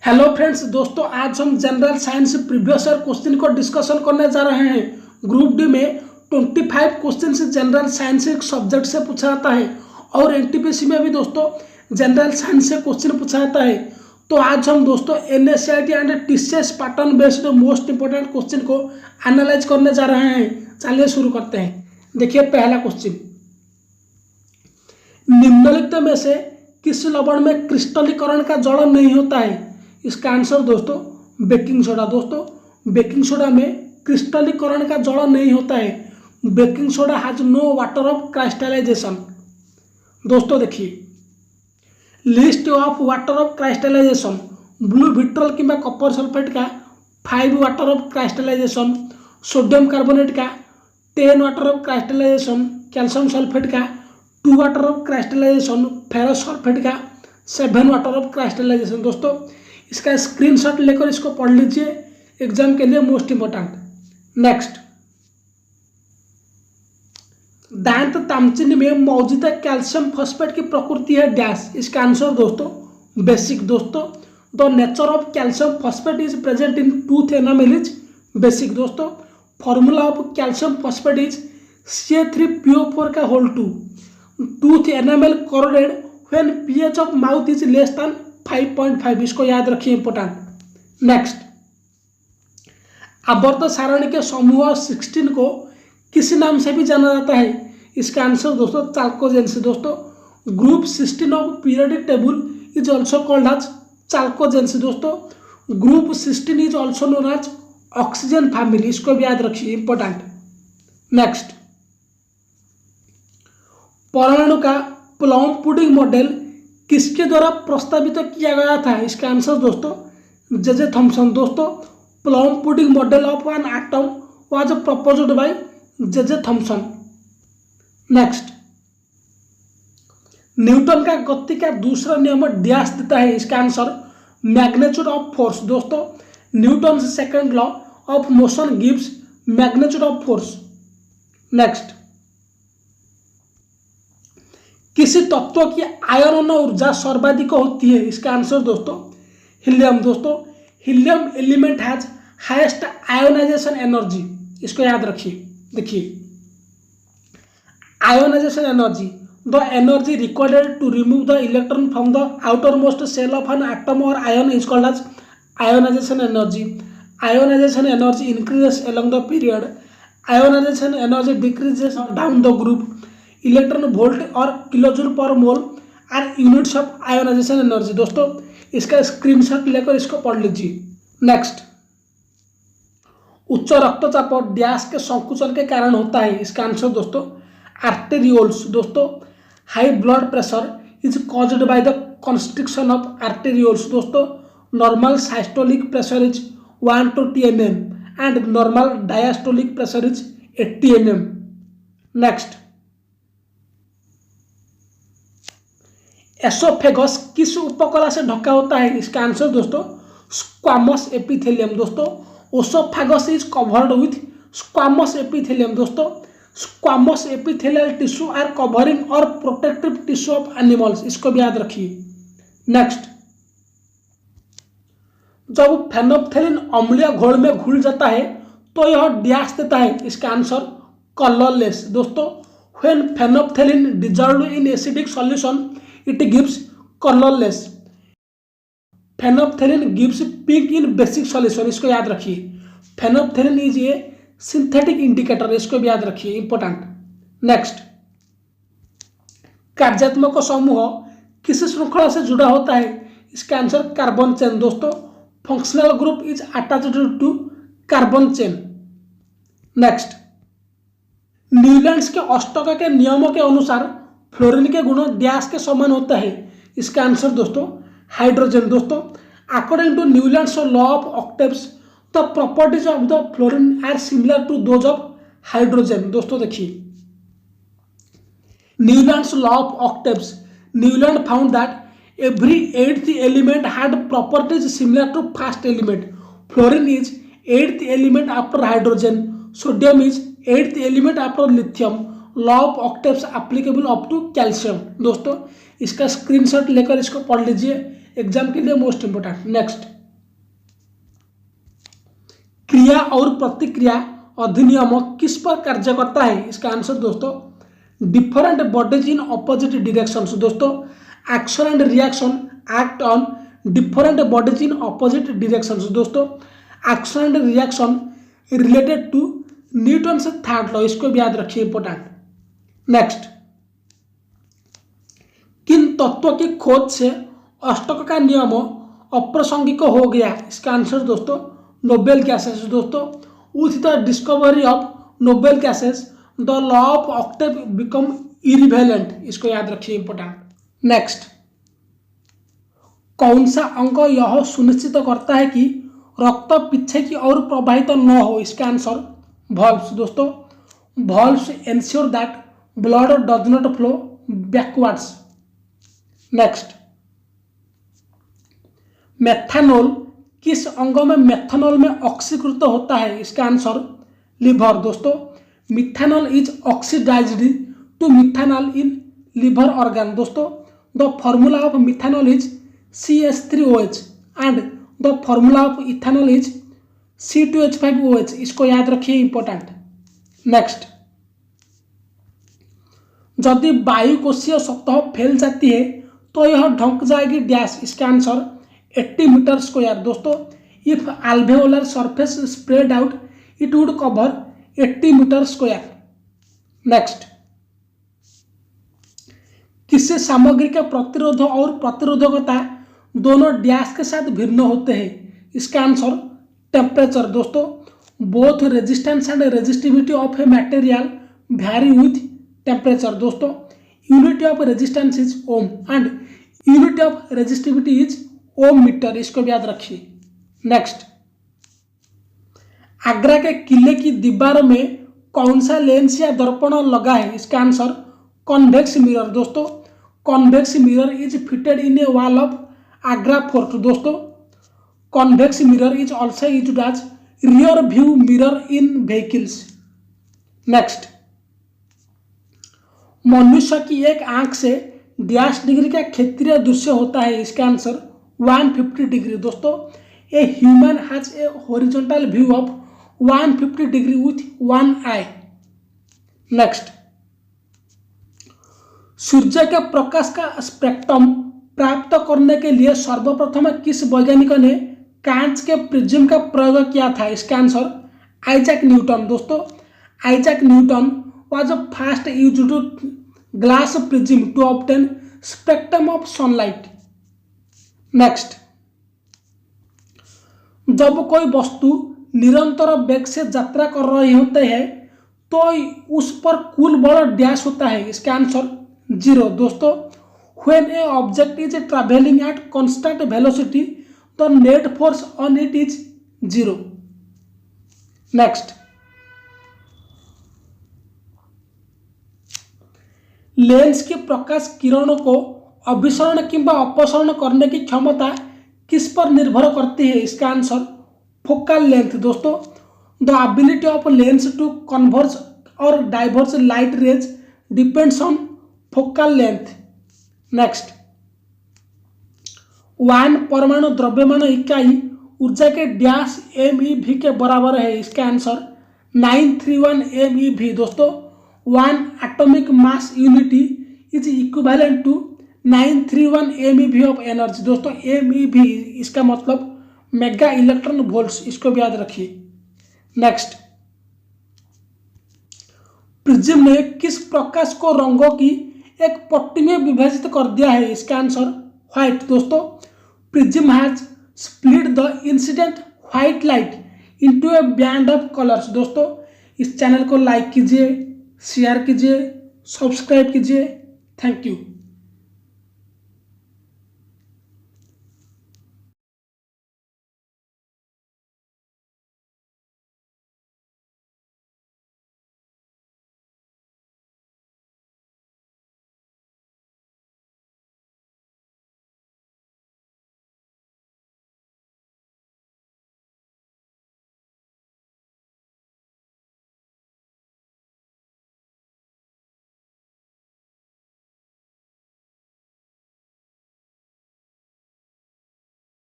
Hello friends दोस्तों, आज हम general science previous year question को डिस्कशन करने जा रहे हैं। ग्रुप डी में 25 क्वेश्चन जनरल साइंस सब्जेक्ट से पूछा जाता है और एनटीपीसी में भी दोस्तों जनरल साइंस से क्वेश्चन पूछा जाता है। तो आज हम दोस्तों NSCERT and TCS pattern based most important question को एनालाइज करने जा रहे हैं। चलिए शुरू करते हैं। देखिए पहला क्वेश्चन, निम्नलिखित में से किस लवण में क्रिस्टलीकरण का जड़ नहीं होता है? इसका आंसर दोस्तों बेकिंग सोडा। दोस्तों बेकिंग सोडा में क्रिस्टलीकरण का जड़ नहीं होता है। Baking soda has no water of crystallization. दोस्तों देखिए list of water of crystallization, blue vitriol किंवा कॉपर सल्फेट का 5 water of crystallization, sodium carbonate का 10 water of crystallization, calcium sulphate का 2 water of crystallization, ferrous sulphate का 7 water of crystallization. दोस्तों इसका screenshot लेकर इसको पढ़ लीजिए, एग्जाम के लिए मोस्ट इंपोर्टेंट। नेक्स्ट, दांत तामचिनी में मौजूदा कैल्शियम फॉस्फेट की प्रकृति है डैश। इसका आंसर दोस्तों बेसिक। दोस्तों the nature of calcium phosphate is present in tooth enamel is basic. दोस्तों formula of calcium phosphate is CA3PO4 का whole 2। Tooth enamel corroded when pH of mouth is less than 5.5। इसको याद रखिए, important. Next, आवर्त सारणी के समूह 16 को किस नाम से भी जाना जाता है? इसका आंसर दोस्तों चाल्कोजेंसी। दोस्तों group 16 of periodic table is also called as chalcogens. दोस्तों group 16 is also known as oxygen family. इसको भी याद रखिए, इंपोर्टेंट। नेक्स्ट, परमाणु का प्लम पुडिंग मॉडल किसके द्वारा प्रस्तावित किया गया था? इसका आंसर दोस्तों जे थॉमसन। दोस्तों plum pudding model of an atom was proposed by J Thomson. Next, Newton का गति का दूसरा नियम डैश देता है? इसका आंसर मैग्नीट्यूड ऑफ फोर्स। दोस्तों Newton second law of motion gives magnitude of force. Next, किसी तत्व की आयनन ऊर्जा सर्वाधिक होती है? इसका आंसर दोस्तों हीलियम। दोस्तों helium element has highest ionization energy. इसको याद रखिए। देखिए ionization energy, the energy required to remove the electron from the outermost shell of an atom और ion is called as ionization energy. Ionization energy increases along the period. Ionization energy decreases down the group. Electron volt और kilojoule per mole are units of ionization energy. दोस्तों इसका screenshot लेकर इसको पढ़ लीजिए। Next, उच्च रक्तचाप डैश के संकुचन के कारण होता है? इसका आंसर दोस्तों आर्टेरियोल्स। दोस्तों high blood pressure is caused by the constriction of arterioles. दोस्तों normal systolic pressure is 120 mm and normal diastolic pressure is 80 mm। Next, oesophagus किस उपकला से ढका होता है? इसका आंसर दोस्तों स्क्वामस एपिथेलियम। दोस्तों oesophagus is covered with squamous epithelium. दोस्तों squamous epithelial tissue are covering और प्रोटेक्टिव टिश्यू ऑफ एनिमल्स। इसको भी याद रखिए। नेक्स्ट, जब फेनोप्थेलिन अम्लीय घोल में घुल जाता है तो यह डैश देता है? इसका आंसर कलरलेस। दोस्तों when phenolphthalein dissolved in acidic solution it gives colorless. Phenolphthalein gives pink in basic solution. इसको याद रखिए। Phenolphthalein is a synthetic indicator. इसको भी याद रखिए, इंपोर्टेंट। नेक्स्ट, कार्यात्मक समूह किस श्रृंखला से जुड़ा होता है? इसका आंसर कार्बन चेन। दोस्तों functional group is attached to carbon chain. Next, Newlands के अष्टक के नियमों के अनुसार फ्लोरीन के गुण डैश के समान होता है? इसका आंसर दोस्तों हाइड्रोजन। दोस्तों according to Newlands law of octaves the properties of the fluorine are similar to those of hydrogen. दोस्तों देखिए Newlands law of octaves, Newland found that every 8th element had properties similar to first element. Fluorine is 8th element after hydrogen, sodium is 8th element after lithium. Law of octaves applicable up to calcium. दोस्तों इसका screenshot लेकर इसको पढ़ लीजिए, exam के लिए most important. Next, क्रिया और प्रतिक्रिया अधिनियम किस पर कार्य करता है? इसका आंसर दोस्तों different bodies in opposite directions. दोस्तों action and reaction act on different bodies in opposite directions. दोस्तों action and reaction related to Newton से थर्ड लॉ, इसको भी याद रखिए, इंपॉर्टेंट। नेक्स्ट, किन तत्वों की खोज से अष्टक का नियम अप्रासंगिक हो गया? इसका आंसर दोस्तों नोबेल गैसेस। दोस्तों with the discovery of noble gases the law of octave become irrelevant, इसको याद रखिए, इंपॉर्टेंट। नेक्स्ट, कौन सा अंग यह सुनिश्चित करता है कि रक्त पीछे की ओर प्रवाहित न हो? इसका आंसर वॉल्व्स। दोस्तों valves ensure that blood does not flow backwards. Next, methanol किस अंग में मेथनॉल में ऑक्सीकृत होता है? इसका आंसर लिवर। दोस्तों methanol is oxidised to methanol in liver organ. दोस्तों the formula of methanol is CH3OH and the formula of ethanol is C2H5OH, इसको याद रखिए, इंपॉर्टेंट। नेक्स्ट, यदि वायु कोशीय सतह फैल जाती है तो यह ढंक जाएगी डैश। इसका आंसर 80 मीटर स्क्वायर। दोस्तों if alveolar surface spread out it would cover 80 metre square. Next, किसी सामग्री का प्रतिरोध और प्रतिरोधकता दोनों डैश के साथ भिन्न होते हैं? इसका आंसर टेम्परेचर। दोस्तों both resistance and resistivity of a material vary with temperature. दोस्तों unit of resistance is ohm and unit of resistivity is ohm metre, इसको भी याद रखिए। नेक्स्ट, आगरा के किले की दीवार में कौन सा लेंस या दर्पण लगा है? इसका आंसर कॉन्वेक्स मिरर। दोस्तों convex mirror is fitted in a wall of Agra fort. दोस्तों convex mirror is also used as rear view mirror in vehicles. Next, मनुष्य की एक आंख से डैश डिग्री का क्षेत्रीय दृश्य होता है? इसका आंसर 150 डिग्री। दोस्तों a human has a horizontal view of 150 degree with one eye. Next, सूर्य के प्रकाश का स्पेक्ट्रम प्राप्त करने के लिए सर्वप्रथम किस वैज्ञानिक ने कांच के प्रिज्म का प्रयोग किया था? इसका आंसर आइजैक न्यूटन। दोस्तों Isaac Newton was first used glass prism to obtain spectrum of sunlight. Next, जब कोई वस्तु निरंतर वेग से यात्रा कर रही होते हैं तो उस पर कुल बल डैश होता है? इसका आंसर 0। दोस्तों when A object is travelling at constant velocity the net force on it is 0। Next, lens की प्रकाश किरणों को अभिसरण किंवा अपसरण करने की क्षमता किस पर निर्भर करती है? इसका आंसर फोकल लेंथ। दोस्तों the ability of lens to converge और diverge light rays depends on focal length. Next, 1 परमाणु द्रव्यमान इकाई ऊर्जा के डैश MeV के बराबर है? इसका आंसर 931 MeV। दोस्तों 1 atomic mass unity is equivalent to 931 MeV of energy. दोस्तों MeV इसका मतलब मेगा इलेक्ट्रॉन वोल्ट्स, इसको भी याद रखिए। नेक्स्ट, प्रिज्म ने किस प्रकाश को रंगों की एक पट्टी में विभाजित कर दिया है? इसका आंसर व्हाइट। दोस्तों prism has split the incident white light into A band of colours. दोस्तों इस चैनल को लाइक कीजिए, शेयर कीजिए, सब्सक्राइब कीजिए। Thank you.